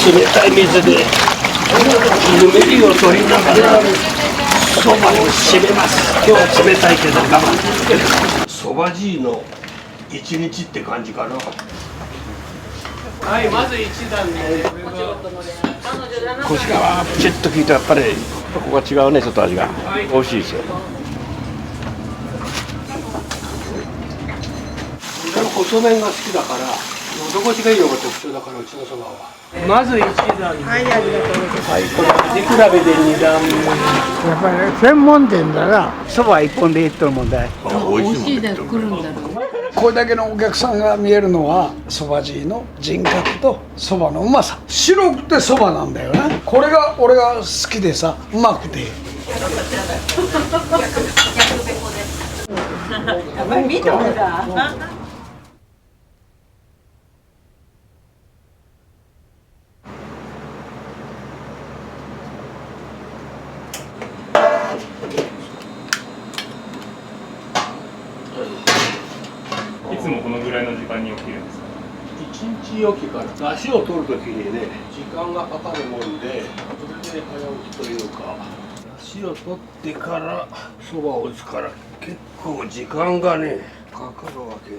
冷たい水でぬめりを取りながらそばを締めます。今日は冷たいけど我慢。そばじいの一日って感じかな。はい、まず一段ね。腰がプチッと効いてやっぱりここが違うね、ちょっと味が美味しいですよ。細麺が好きだから喉越しがいいのが特徴だから、うちのそばは。まず一段。はい、ありがとうございます。はい、これ味比べで二段。やっぱり、ね、専門店だな。そば一本でいいと思うんだよ。美味しいで来るんだろう。これだけのお客さんが見えるのはそばじいの人格とそばのうまさ。白くてそばなんだよね。これが俺が好きでさ、うまくて。見てもだ。いつもこのぐらいの時間に起きるんですか？一日おきから出汁を取るときにね、時間がかかるもんで、それで早起きというか、出汁を取ってからそばを打つから結構時間がねかかるわけね。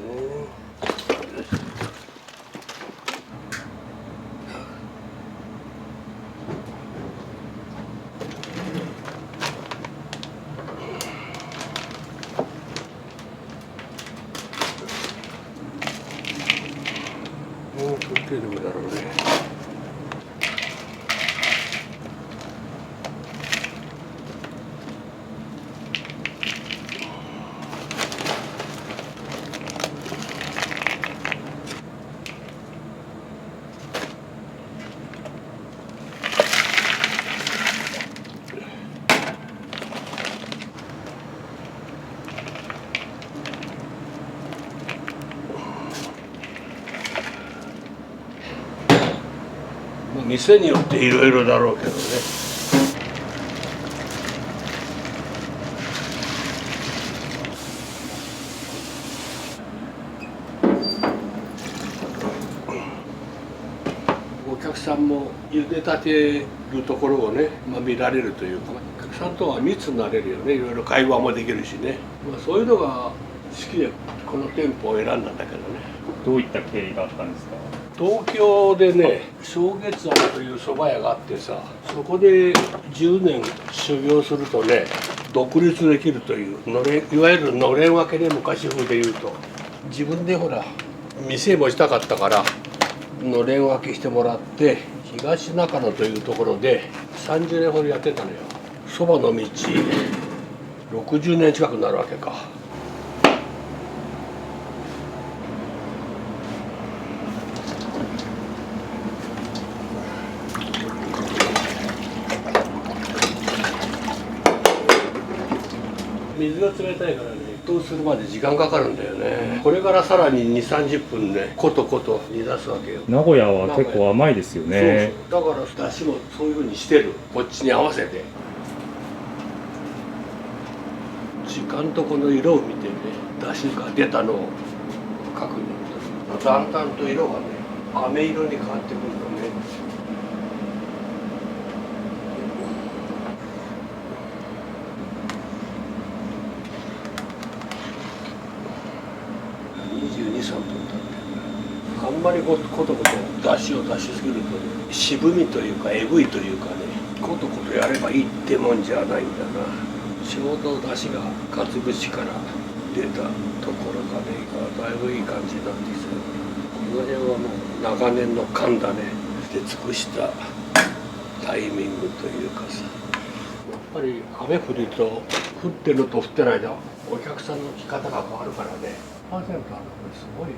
もう取ってるんだろうね。店によっていろいろだろうけどね。お客さんも茹でたてるところをね、見られるというか、お客さんとは密になれるよね。いろいろ会話もできるしね、そういうのが好きでこの店舗を選んだんだけどね。どういった経緯があったんですか？東京でね、正月庵という蕎麦屋があってさ、そこで10年修行するとね、独立できるといういわゆるのれん分けで、昔風で言うと、自分でほら店持ちたかったからのれん分けしてもらって、東中野というところで30年ほどやってたのよ。蕎麦の道60年近くなるわけか。水が冷たいからね、沸騰するまで時間かかるんだよね。これからさらに2、30分ね、ことこと煮出すわけよ。名古屋は結構甘いですよね。そうそう、だから出汁もそういう風にしてる。こっちに合わせて。時間とこの色を見てね、出汁が出たのを確認する。だんだんと色がね、飴色に変わってくるのね。22、3分経ってる。あんまりこと出汁を出しすぎると、ね、渋みというかえぐいというかね、ことことやればいいってもんじゃないんだな。ちょうど出汁がかつ節から出たところがね、だいぶいい感じになってきてる。この辺はもう長年の勘だね。で尽くしたタイミングというかさ、やっぱり雨降ると降ってるのと降ってないのお客さんの着方が変わるからね。パーセントあるのこれすごいね。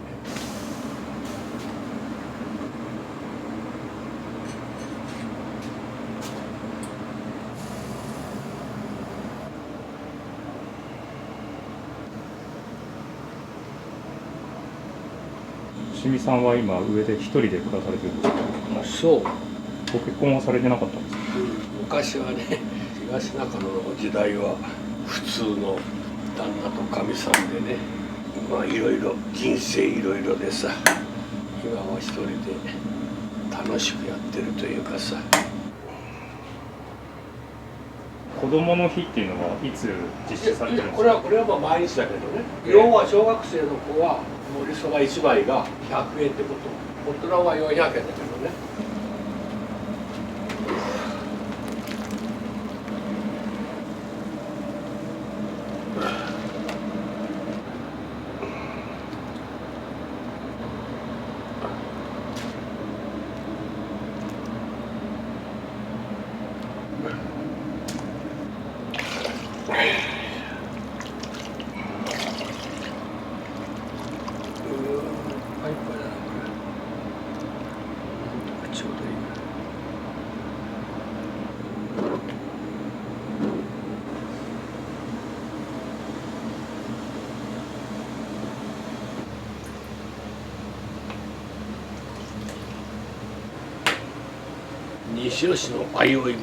清水さんは今上で一人で暮らされてるんですか？そう。ご結婚はされてなかったんですか？昔はね、東中野の時代は普通の旦那とかみさんでね、いろいろ人生いろいろでさ、今は一人で楽しくやってるというかさ。子供の日っていうのはいつ実施されてるんですか？これはまあ毎日だけどね。要は小学生の子は盛りそば1枚が100円ってこと。大人は400円だけどね。ちょうどいい。西尾市の相生ビル。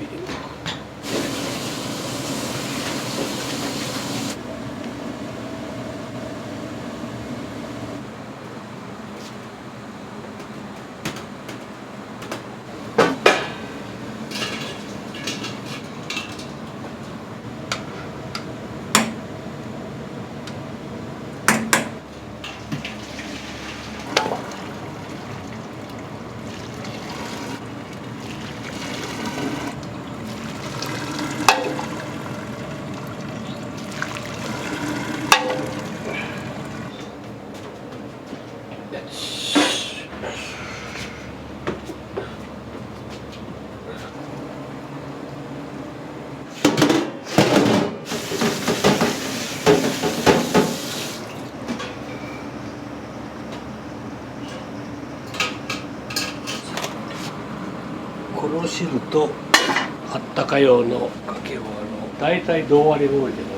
この汁とあったか用のかけは大体同割りが多いけどね。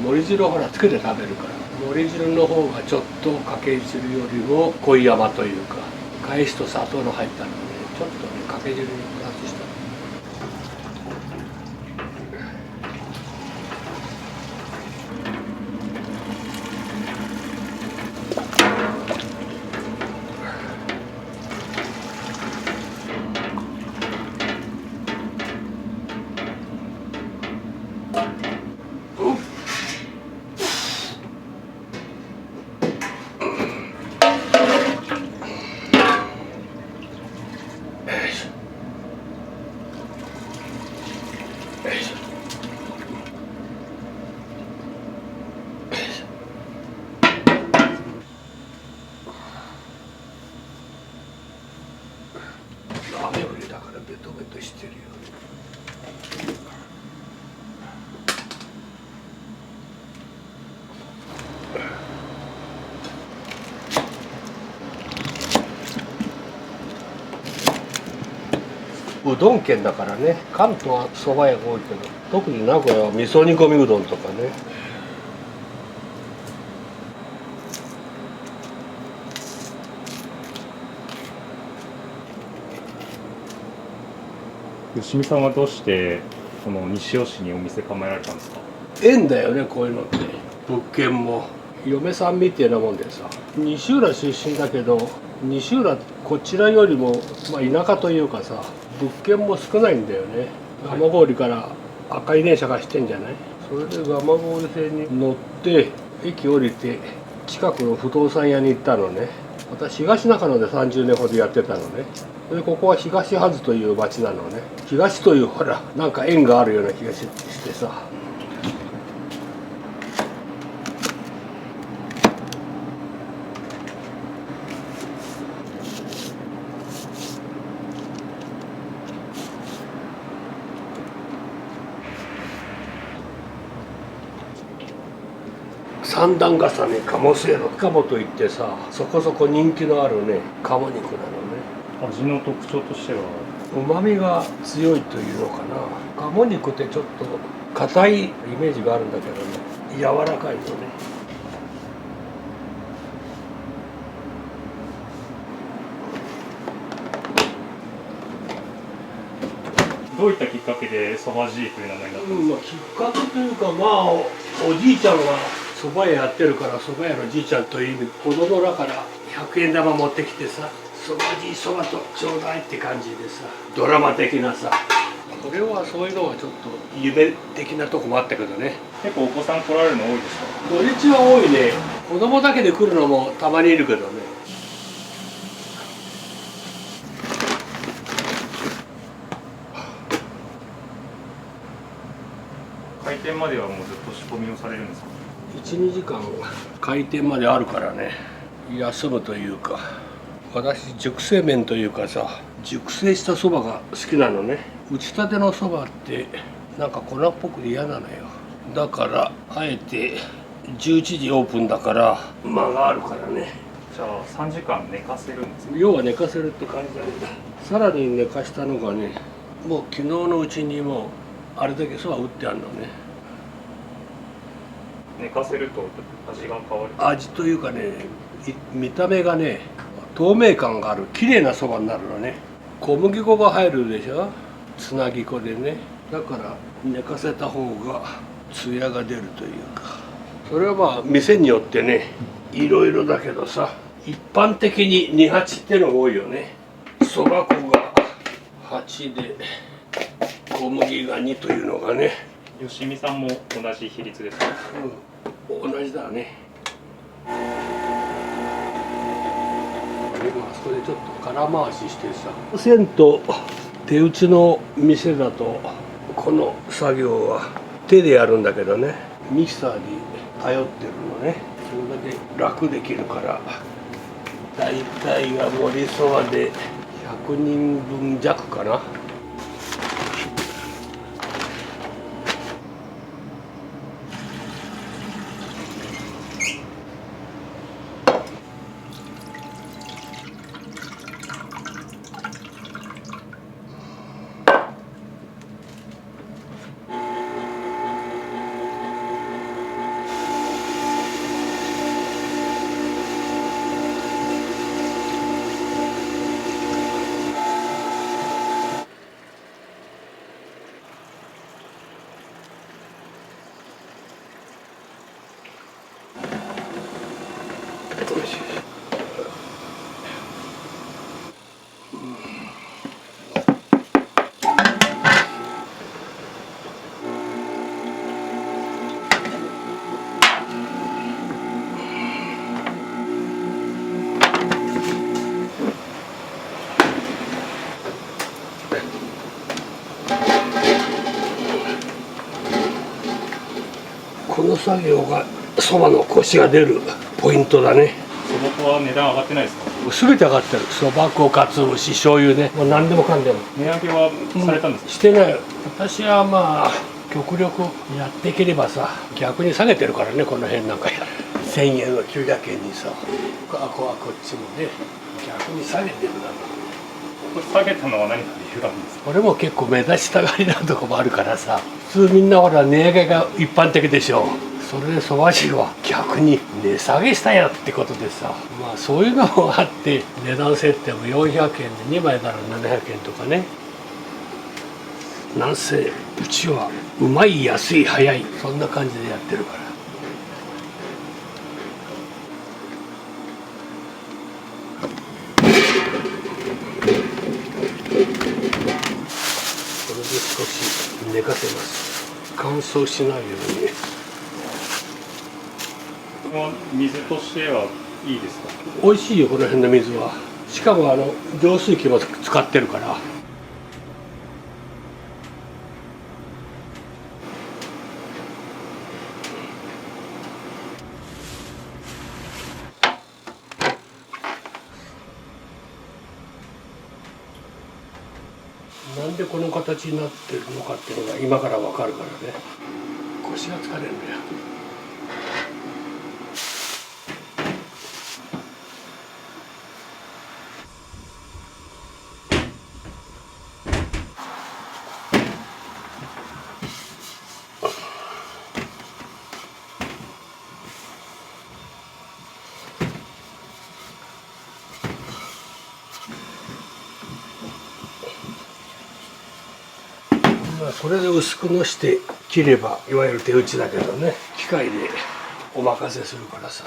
盛り汁をほらつけて食べるから盛り汁の方がちょっとかけ汁よりも濃い甘というか返しと砂糖の入ったのでちょっとねかけ汁にプラスした。雨降りだからベトベトしてるよ。うどん県だからね。関東は蕎麦屋が多いけど特に名古屋は味噌煮込みうどんとかね。吉見さんはどうしてこの西尾市にお店構えられたんですか？縁だよねこういうのって。物件も嫁さんみたいなもんでさ西浦出身だけど西浦こちらよりも、まあ、田舎というかさ物件も少ないんだよね。蒲郡から赤い電車が走ってんじゃない。それで蒲郡線に乗って駅降りて近くの不動産屋に行ったのね。私東中野で30年ほどやってたのね。でここは東はずという町なのね。東というほらなんか縁があるような気がしてさ。三段重ね鴨せいろ鴨といってさ、そこそこ人気のあるね鴨肉なのね。味の特徴としては旨味が強いというのかな。鴨肉ってちょっと硬いイメージがあるんだけどね、柔らかいのね。どういったきっかけでそばじいという名前になったんですか？きっかけというかおじいちゃんが蕎麦屋やってるから蕎麦屋のじいちゃんという意味、子供だから100円玉持ってきてさ、蕎麦じい蕎麦とちょうだいって感じでさ、ドラマ的なさ。これはそういうのはちょっと夢的なとこもあったけどね。結構お子さん来られるの多いですか？土日は多いね。子供だけで来るのもたまにいるけどね。開店まではもうずっと仕込みをされるんですか？1、2時間開店まであるからね、休むというか。私熟成麺というかさ、熟成したそばが好きなのね。打ちたてのそばってなんか粉っぽくて嫌なのよ。だからあえて11時オープンだから間があるからね。じゃあ3時間寝かせるんですか？要は寝かせるって感じだね。さらに寝かしたのがね、もう昨日のうちにもうあれだけそば打ってあるのね。寝かせると味が変わる？味というかね、見た目がね透明感がある綺麗なそばになるのね。小麦粉が入るでしょ、つなぎ粉でね。だから寝かせた方が艶が出るというか。それは店によってねいろいろだけどさ、一般的に2八ってのが多いよね。そば粉が8で小麦が2というのがね。吉見さんも同じ比率ですか？同じだね。今あそこでちょっと空回ししてさ、銭湯手打ちの店だとこの作業は手でやるんだけどね、ミキサーに頼ってるのね。それだけ楽できるから。大体が盛りそばで100人分弱かな。この作業がそばのコシが出るポイントだね。そば粉は値段上がってないですか？全て上がってる。そば粉、かつお節、醤油ね、もう何でもかんでも。値上げはされたんですか？してない。私は極力やっていければさ、逆に下げてるからね、この辺なんかや1000円を900円にさ、こっちもね逆に下げてるな。これ下げたのは何か理由があるんですか？これも結構目立ちたがりなとこもあるからさ、普通みんなほら値上げが一般的でしょ。それでそば汁は逆に値下げしたやってことでさ、そういうのもあって値段設定も400円で2枚なら700円とかね。なんせうちはうまい安い早いそんな感じでやってるから。少し寝かせます。乾燥しないように。この水としてはいいですか？美味しいよこの辺の水は。しかも浄水器も使ってるから。なんでこの形になってるのかっていうのが今からわかるからね。腰が疲れるんだよ。これで薄くのして切ればいわゆる手打ちだけどね、機械でお任せするからさ。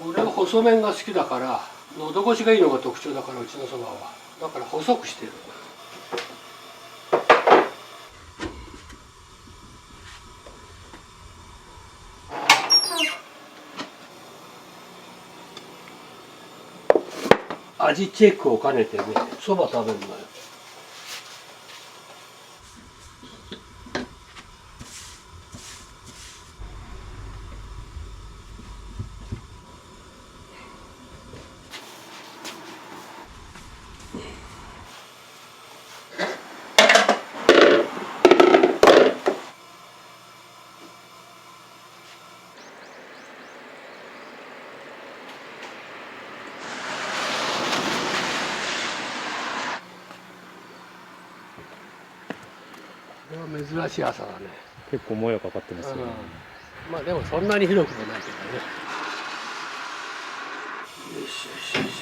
俺は細麺が好きだから喉越しがいいのが特徴だから、うちのそばはだから細くしてる。味チェックを兼ねてね、そば食べるのよ。これは珍しい朝だね。結構もやかかってますよね。まあでもそんなにひどくもないけどね。よしよしよしよし。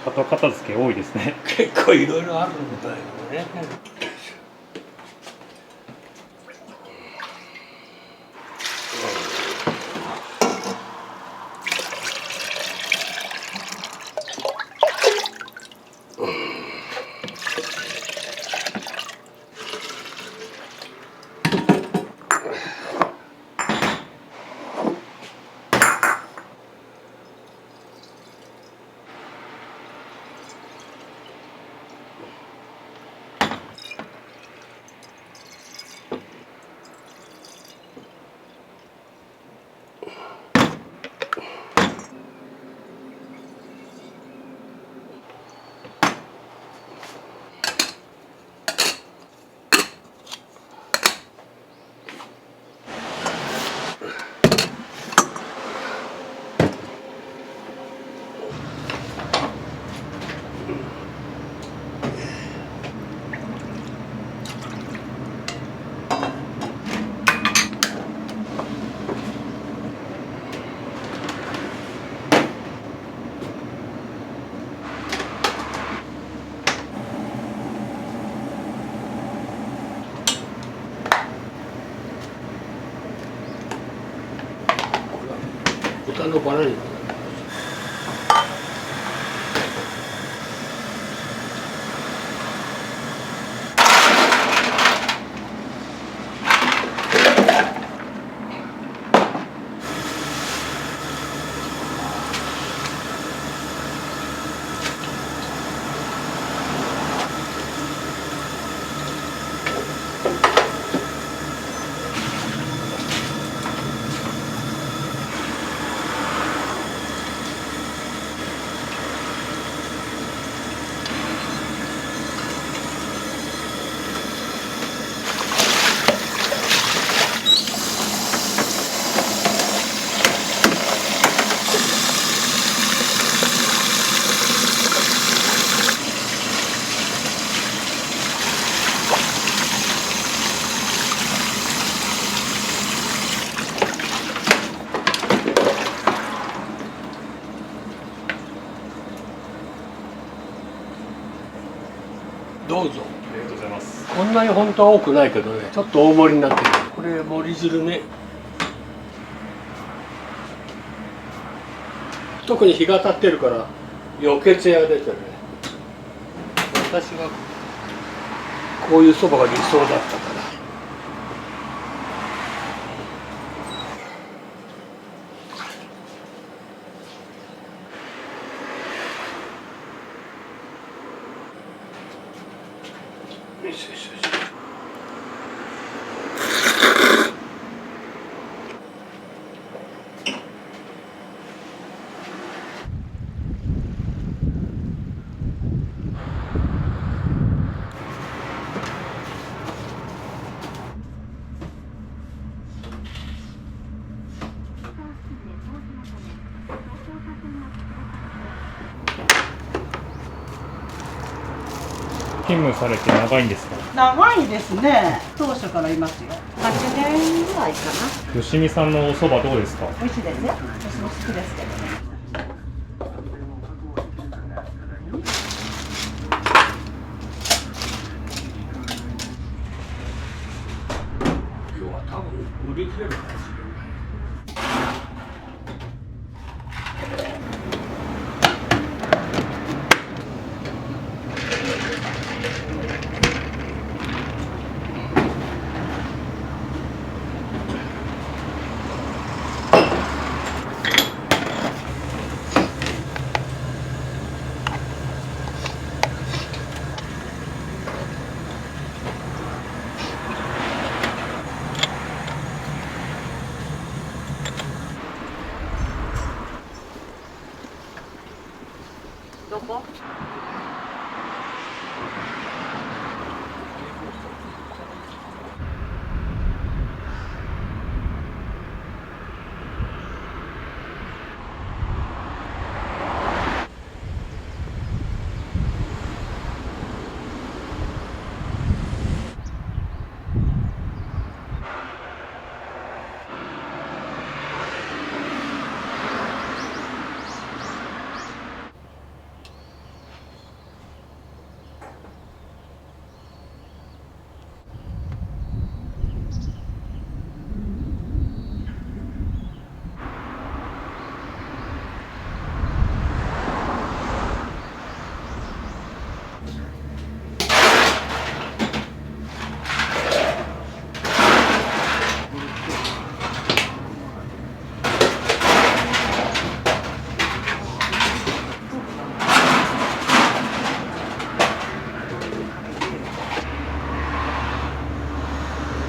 後片付け多いですね。結構いろいろあるんだよね。豚のバラ肉。どうぞ。ありがとうございます。こんなに本当は多くないけどね、ちょっと大盛りになってる。これ盛り汁ね。特に日が当たってるから余血や出てるね。私がこういうそばが理想だったから。よしよしよし。勤務されて長いんですか？長いですね。当初からいますよ。8年ぐらいかな。吉見さんのお蕎麦どうですか？美味しいですよ。私も好きですけどね。今日は多分売り切れるかもしれない。どこ？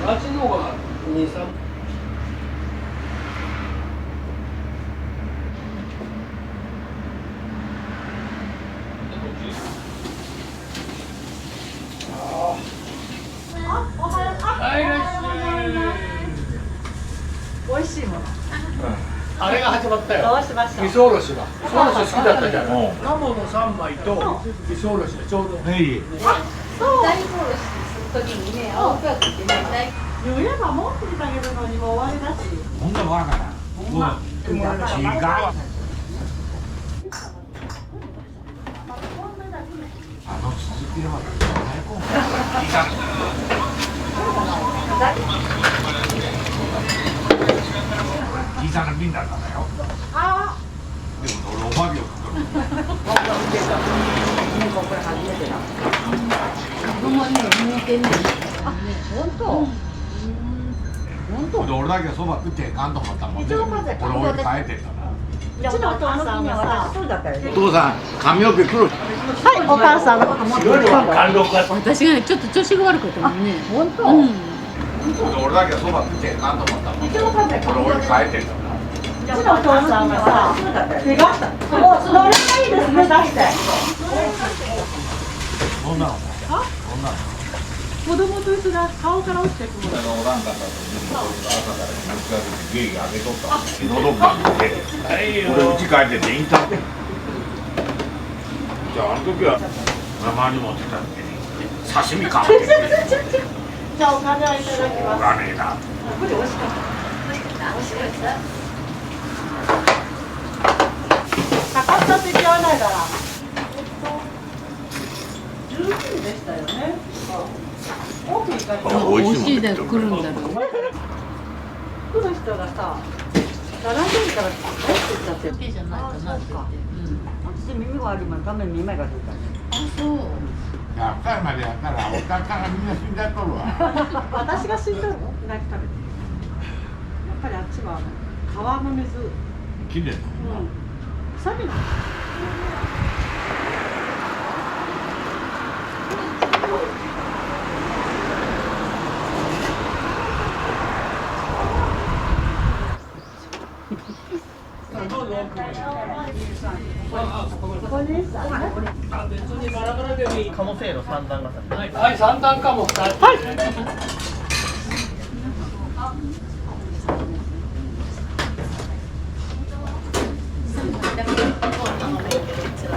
あっちの方が2、3。はい、いらっしゃい。美味しいもの。あれが始まったよ。どうしましょう。味噌おろしが。味噌おろし好きだったじゃない。鴨の3枚と味噌おろしがちょうど。大根おろしするときにね、青くってね、言えば持っててあげるのにもう終わりだし。ほんなわからん。もう違う。続きは最高。小さな瓶だったんだよ。でも俺お化けを作る。子供ね、向いてんねん。あ、本当。で俺だけそば食ってへんかんと思ったもんね。俺置いて帰ってんから。うちのお母さんはさ、お父さん髪の毛黒い。はい、お母さんのことも白いのは貫禄が。私がね、ちょっと調子が悪かったもんね。本当。俺だけそば食ってへんかんと思ったもんね。俺置いて帰ってんから。うちのお父さんがさ、手がもうそれがいいですね、出して。そんなの。そんなの。子供と一緒だ、顔から落ちてくる。おらんかったと朝から水が出てゲイが上げとった喉かんで俺家帰っててインターネットじゃああの時は生に持ってたんで刺身買ってじゃあお金はいただきしょうます。がねえなこれ美味しかった。美味しかった。美味しかった。かかったって言わないから。12時でしたよね。美味しいもんね。で来るんだろう。来る人がさ、並んでるから入ってっちゃってる。じゃないかなって言って。私耳があるもん、画面2枚が出た。そう。岡山でやったらおかかがみんな死んじゃっとるわ。私が死んだの？うなぎ食べて。やっぱりあっちは川の水。きれいな。臭みが。ここです。鴨せいろ三段重ね。はい、三段かも2つ。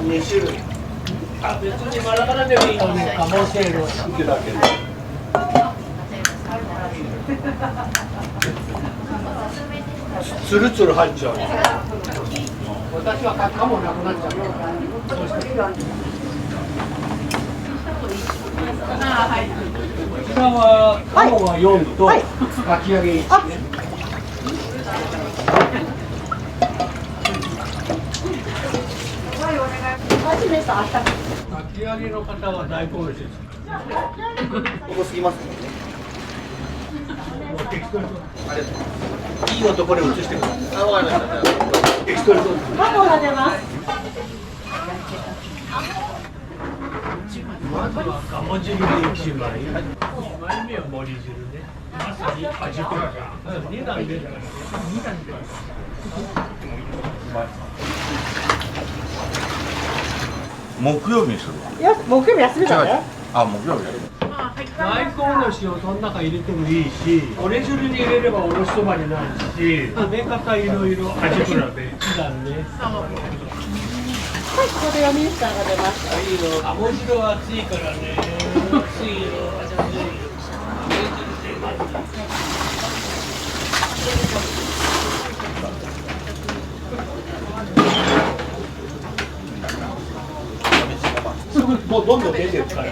2種類。あ、別にバラバラでもいいのに、鴨せいろ好きだけど。つるつる入っちゃう。私は鴨なくなっちゃう。こちらは鴨が4とかき揚げ1ね。かき揚げの方は大根おろしです。多すぎます。いい男に移してください。あ、わかりました。エクストラ鴨が出ます。まずは鴨汁で1枚。2枚目は盛り汁ね。まさにアジフライ。2段出るから。2段出る。木曜日にするわ。木曜日休みだね。あ、木曜日やる。大根おろしをその中入れてもいいし、折れ汁に入れればおろしそばになるし、食べ方いろいろ味比べ2段ね。はい、ここで読みさんが出ました。いいよ。鴨汁は熱いからね。熱いよ。熱いよ。鴨汁でまず。すぐもうどんどん出てるから。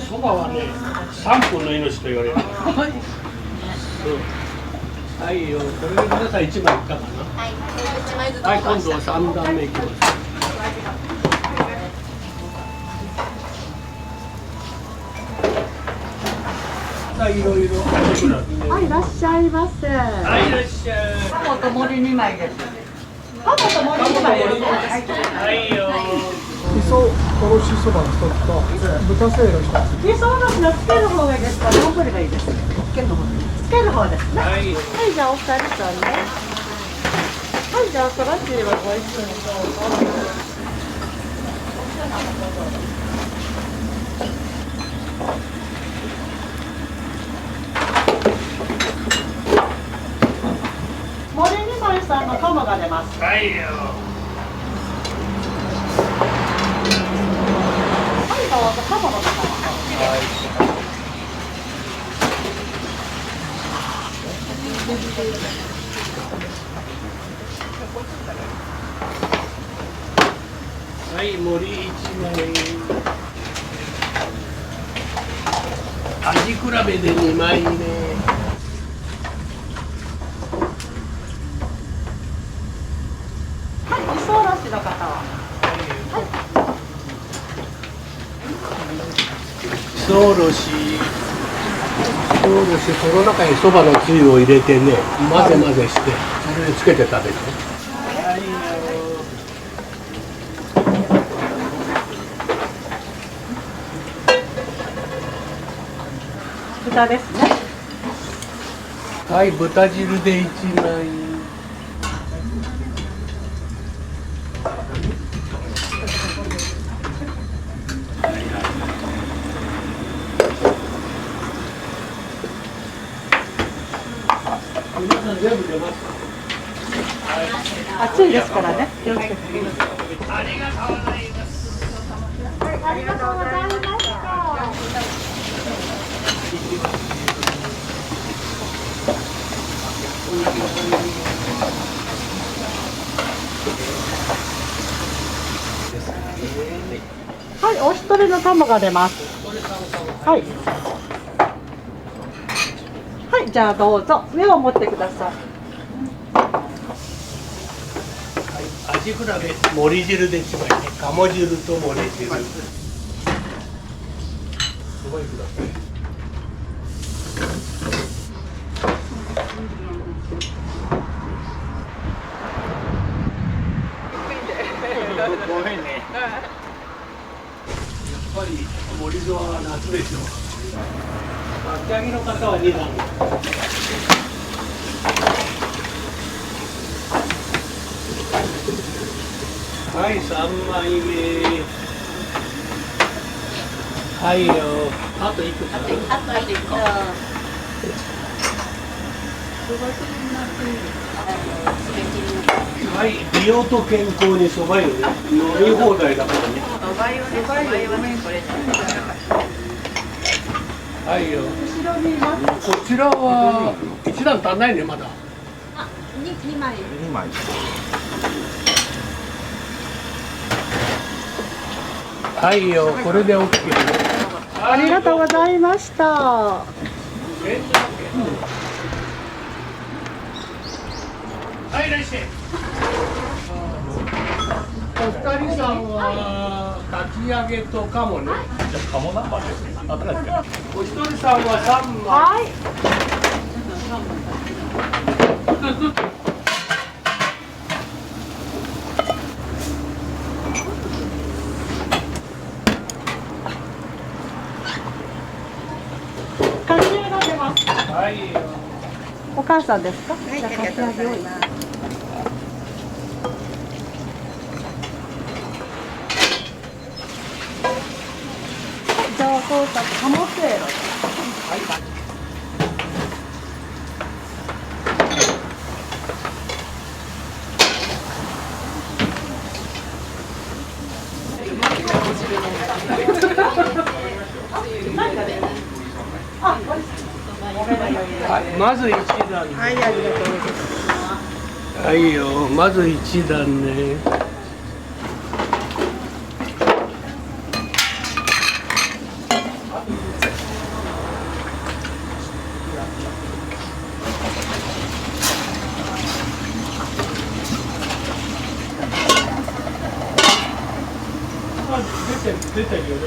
そばはね、3分の命と言われる。はいよ。これで皆さん1枚いったかな。はい、今度は3段目いきます。いろいろ味比べ。はい、いらっしゃいませ。はい、いらっしゃい。鴨と森2枚です。鴨と森2枚です。はいよ。味噌おろしそばの1つと豚せいろ1つ。味噌おろしのつける方がいいですか、丼がいいです。つける方です。つける方ですね。はい。はい、じゃあお二人さんね。はい、じゃあそらちはご一緒にどうぞ。森二枚さんの鴨が出ます。はいよ。はい、どうぞ鴨の方。はい、盛り1枚。味比べで2枚目。はい、味噌おろしの方は。味噌おろし。この中にそばのつゆを入れてね、混ぜ混ぜして、それでつけて食べる。はいよ。豚ですね。はい、豚汁で1枚。皆さん全部出ますか。熱いですからね。気をつけて。ありがとうございます。ありがとうございました。はい、お一人の玉が出ます。はい。じゃあどうぞ上を持ってください。味比べ盛り汁で一枚ね。鴨汁と盛り汁。そば湯ください。ごめんね。やっぱり盛り酢は夏でしょう。かき揚げの方は2段。はい、3枚目。はいよ。あと1個。あと1個。はい、美容と健康にそば湯ね。飲み放題だからね。はいよ。こちらは1段足んないね、まだ。あ、2枚。2枚。はいよ、これで OK。ありがとうございました。はい、いらっしゃい。お二人さんはかき揚げと鴨ね。じゃあ鴨南蛮ですね。あ、高いですか。お一人さんは3枚。はい。かき揚げが出ます。はいよ。お母さんですか？じゃあかき揚げを。じゃあそうか鴨せいろ。はい、まず1段。はい、ありがとうございます。はいよ、まず1段ね。出てるよね。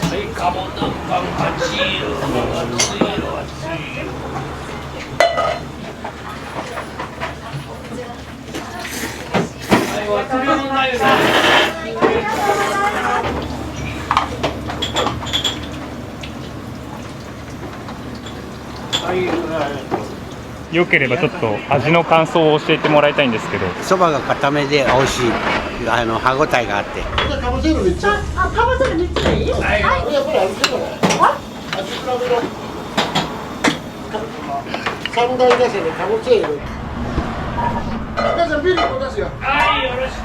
はい、鴨南蛮熱いよ、熱いよ、熱いよ。はい、忘れ物ないよね。はい、よければちょっと味の感想を教えてもらいたいんですけど。そばが固めで美味しい、歯ごたえがあって。あ、かぼせる3つでいい？はい、三大打線でかぼせる。皆さんビールも出すよ。はい、よろしく。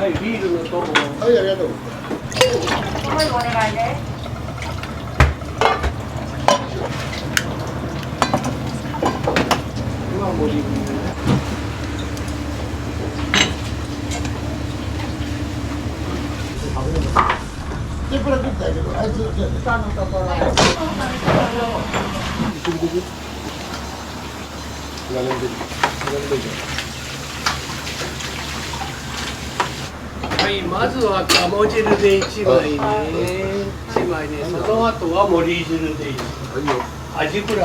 はい、ビールのとも。はい、ありがとう。はい、お願いね。今盛り。天ぷら食ったけど、あいつ下のところ。はい、まずは鴨汁で1枚ね。1枚ね。その後は盛り汁で1枚。味比べね。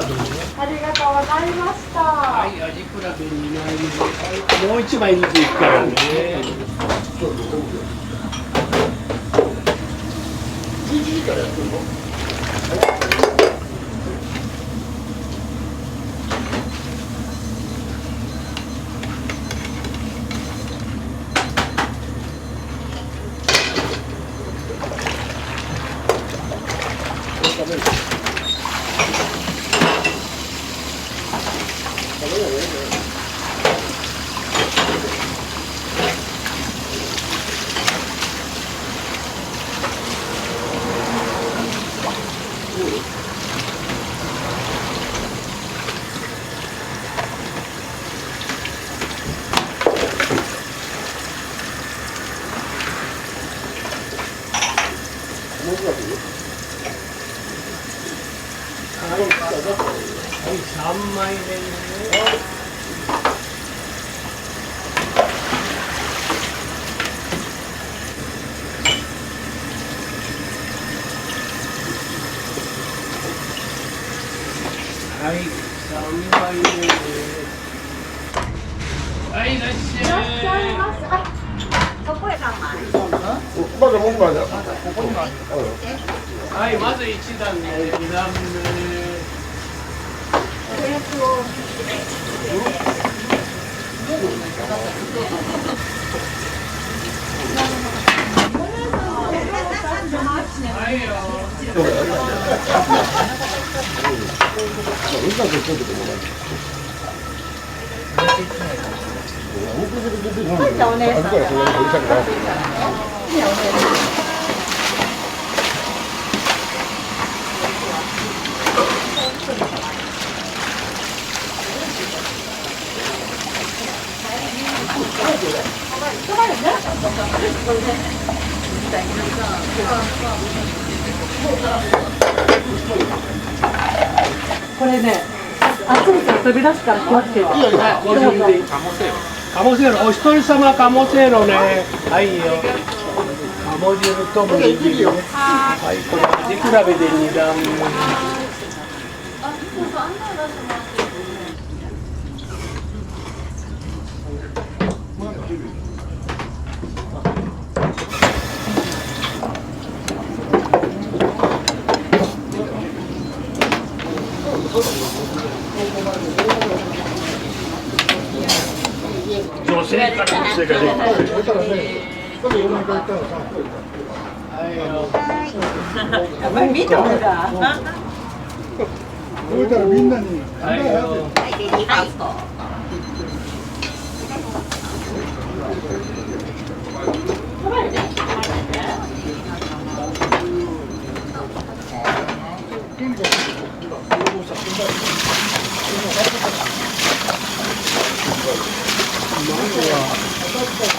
ありがとうございました。はい、味比べ2枚目で。もう1枚ずついくからね。11時からやってるの？ 3枚目ね。はい、3枚目です。はい、いらっしゃい。そこへ3枚。まだもうまだはい、まず1段目、2段目。はいよ。じゃあお姉さん。これね、熱いから飛び出すから気をつけて。鴨せいろ、お一人様鴨せいろね。はいよ。鴨汁とも握りね。はい、これ味比べで2段目。女性から女性ができた。やっぱり見たんだ。これからみんなにはいよ。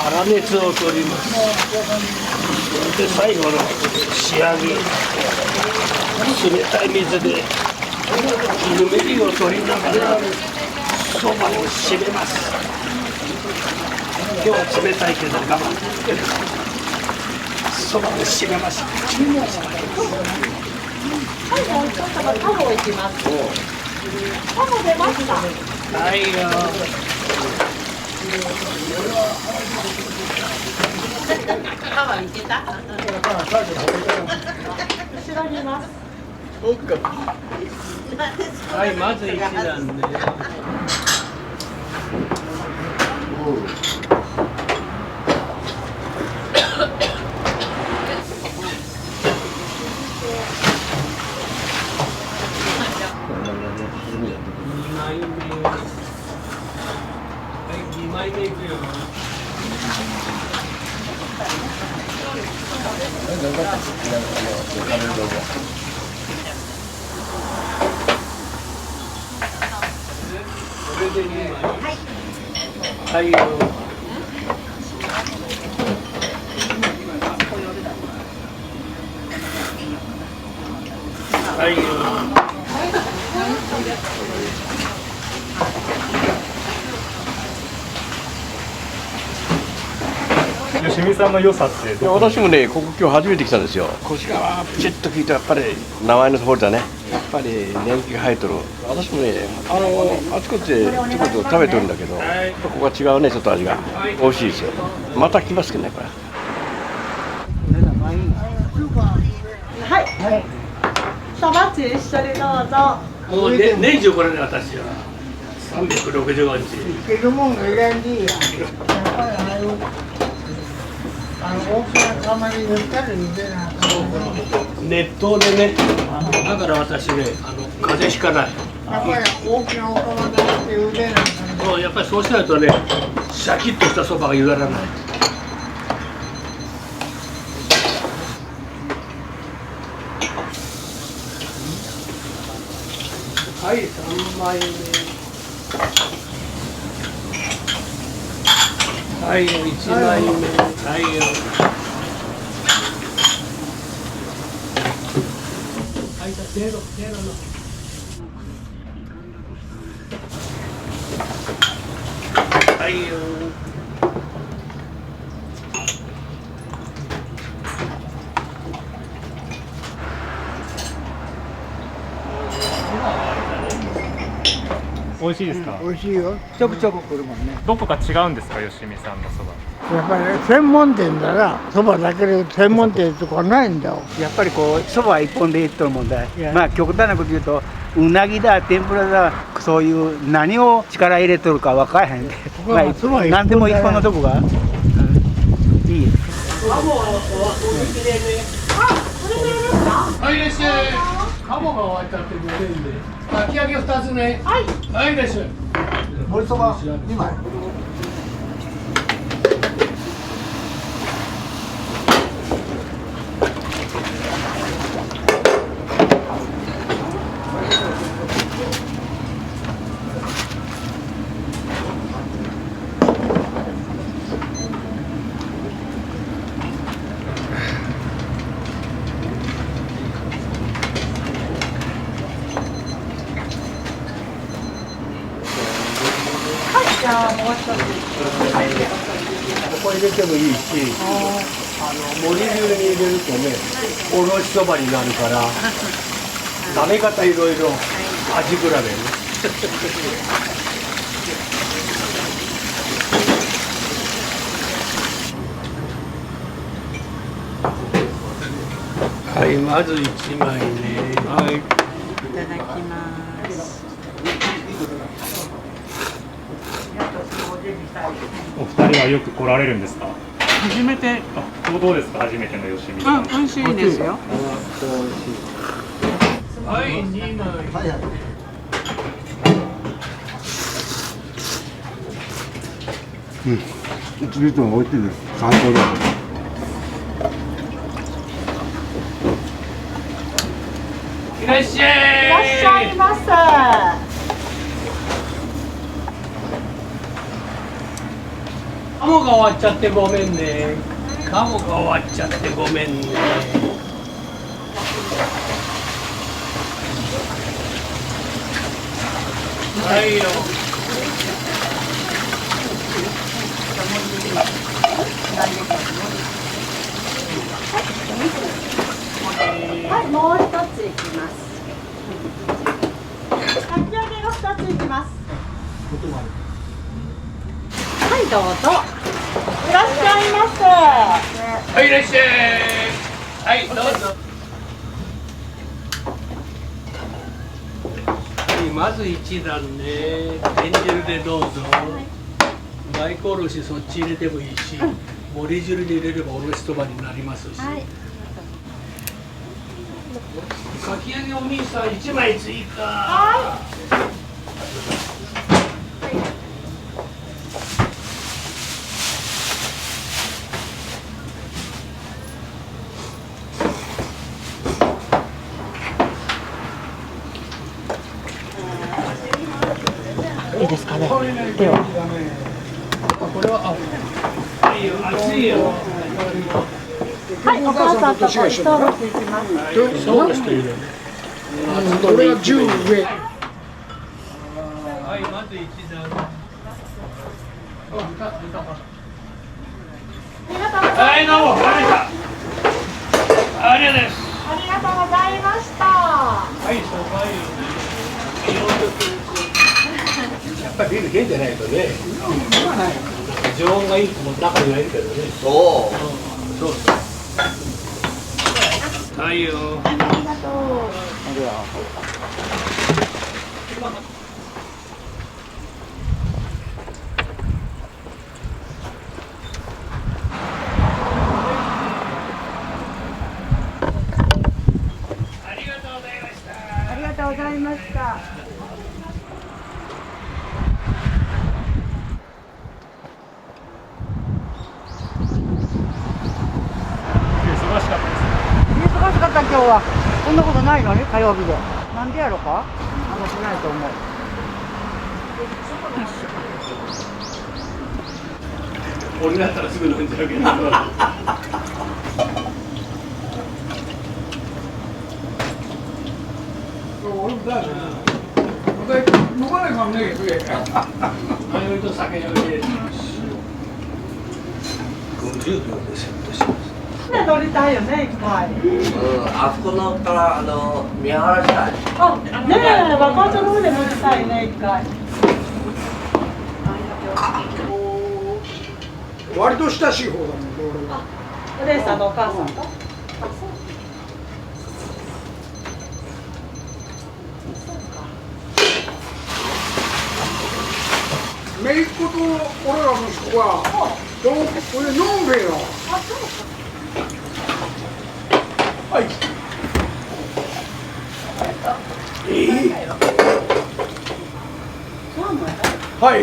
粗熱を取ります。で最後の仕上げ、冷たい水でぬめりを取りながらそばを締めます。今日は冷たいけど我慢。そばを締めました。タモ行きます。タモ出ました。はいよ。パワーいけた？後ろにいます。はい、まず1段ね。2枚目。はい、2枚目いくよ。これで2枚。はいよ。はいよ。清水さんの良さっていや私もね、ここ今日初めて来たんですよ。腰がプチッと効いて、やっぱり名前の通りだね。やっぱり年季が生えとる。私もね、あちこちでちょこちょこ食べてるんだけど、ここが違うね、ちょっと味が。美味しいですよ。また来ますけどね、これ。はい。そばつゆ一緒にどうぞ。もうね、年中これで私は365日。いけるもんがいらんでいいや。やっぱり大きな釜に塗ったら茹でなあかん。熱湯でね、だから私ね、風邪ひかない。やっぱり大きなお釜で茹でなあかん。もうやっぱりそうしないとね、シャキッとしたそばが茹だらない。はい、3枚目。はい、1枚目。はいよ。はいよ。美味しいですか？美味しいよ。ちょくちょく来るもんね。どこか違うんですか、吉見さんのそば？やっぱり専門店だな。そばだけで専門店とかないんだよ。やっぱりこうそば一本でいっとるもんだ。まあ極端なこと言うとうなぎだ天ぷらだそういう何を力入れとるか分からへんで、まあ、何でも一本のとこが、いい。はい、いらっしゃい。鴨が終わっちゃってごめんで。かき揚げ2つね。はい。はい、いらっしゃい。盛りそば2枚。ここ入れてもいいし、盛り汁に入れるとね、おろしそばになるから、食べ方いろいろ味比べね。はい、まず1枚ね。はい。いただきます。お二人はよく来られるんですか？初めて。どうですか、初めての吉見さん。美味しいですよ。はい、2枚。いつ見ても美味しいです。参考だ。いらっしゃい。いらっしゃいませ。鴨が終わっちゃってごめんね。鴨が終わっちゃってごめんね。はいよ。はい、もう一ついきます。かき揚げが二ついきます。はい、どうぞ。いらっしゃいませ。はい、いらっしゃい。はい、どうぞ。はい、まず一段ね。天汁でどうぞ。大根おろしそっち入れてもいいし、盛り汁に入れればおろしそばになりますし。はい。かき揚げお兄さん1枚追加。はい。いいですかね。では。これはいいよ、熱いよ。はい、お母さんとこ一登録いきます。そうですというね。これは10上。はい、まず一段。はい、どうも、ありがとうございます。ありがとうございました。はい、そばよね。やっぱりビール減じゃないとね。常温がいい子も中にはいるけどね。そう。そうそう。はいよ。ありがとう。ありがとうございました。ありがとうございました。忙しかったです。忙しかった今日は。こんなことないのに火曜日で。なんでやろか？あんましないと思う。俺だったらすぐ飲んじゃうけど。だし飲まないかんねえけど迷いと酒を入れる50秒でセットします。船乗りたいよね、一回。あそこ乗ったら見晴らしたい。あ、ねえ、若女の船乗りたいね、一回。割と親しい方だもん、俺は。お姉さんのお母さんと。姪っ子と俺ら息子は、これ飲んべえよ。はい。はい。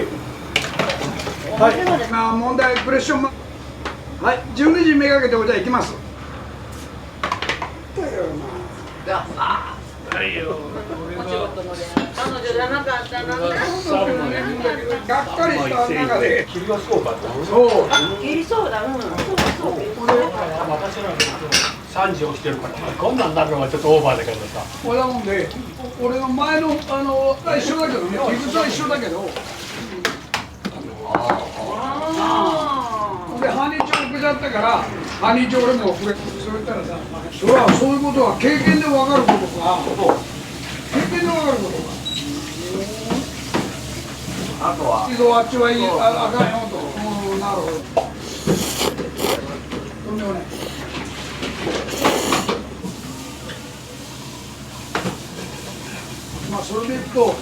はい。まあ問題プレッションはい。12時めがけておじゃ行きます。はいよ。彼女じゃなかったな。がっかりした中で。切りがそうかと。そう。切りそうだ。私ら3時押してるからこんなんなるのはちょっとオーバーだけどさ。これだもんで、俺の前の一緒だけどね、理屈は一緒だけど。で、ハニーチョークだったから、ハニーチョークもこれ、そう言ったらさ、それはそういうことは経験で分かることか、経験で分かることか。あとは一度あっちはいい、あかんよと。なるほど。とんでもない。まあ、それでいくと、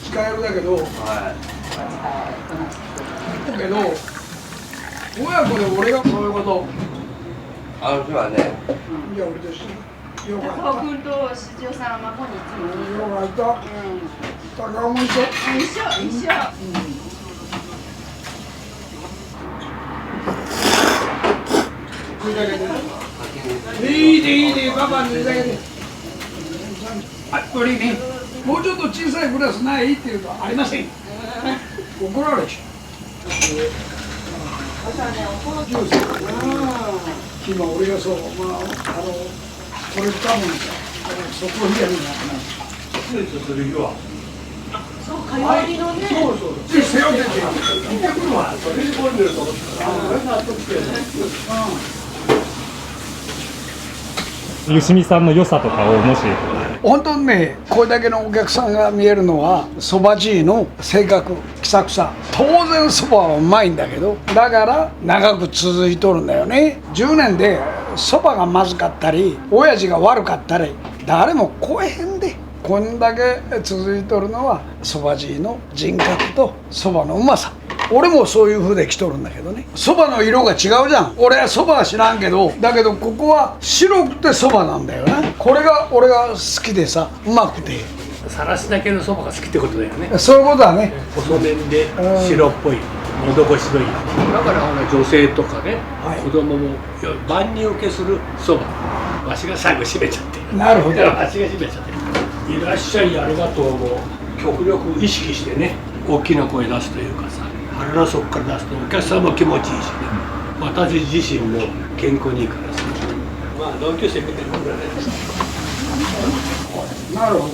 近寄るだけど、けど、親子で俺がそういうこと、あの日はね、いや、俺と一緒に、よかった。高君と七条さんは孫にいつも。よかった。高尾も一緒。一緒。食いだけで。いいで、パパに言うだけで。あ、これね、もうちょっと小さいグラスないっていうと、ありません。怒られちゃう。ジュース。今俺がそう、これ多分さ、そこにやるんだスーツする日は。そう、かよりのね。そうそう。背負ってて、行ってくるわ。それに込んでると思ったら、俺が後来てる。ゆしみさんの良さとかをもし本当にね、これだけのお客さんが見えるのはそばじいの性格、気さくさ。当然そばはうまいんだけど、だから長く続いとるんだよね。10年でそばがまずかったり親父が悪かったり誰も来えへんで。こんだけ続いとるのはそばじいの人格とそばのうまさ。俺もそういう風で来とるんだけどね。そばの色が違うじゃん。俺はそばは知らんけど、だけどここは白くてそばなんだよな。これが俺が好きでさ、うまくて。さらしだけのそばが好きってことだよね。そういうことだね。細麺で白っぽい、喉越しのいい。だから女性とかね、子供も万人受けするそば。わしが最後締めちゃって。なるほど。わしが締めちゃって。いらっしゃい、ありがとうも極力意識してね、大きな声出すというかさ、腹の底から出すとお客さんも気持ちいいしね、私自身も健康にいいからさ、まあ同級生みたいなもんだね。なるほど。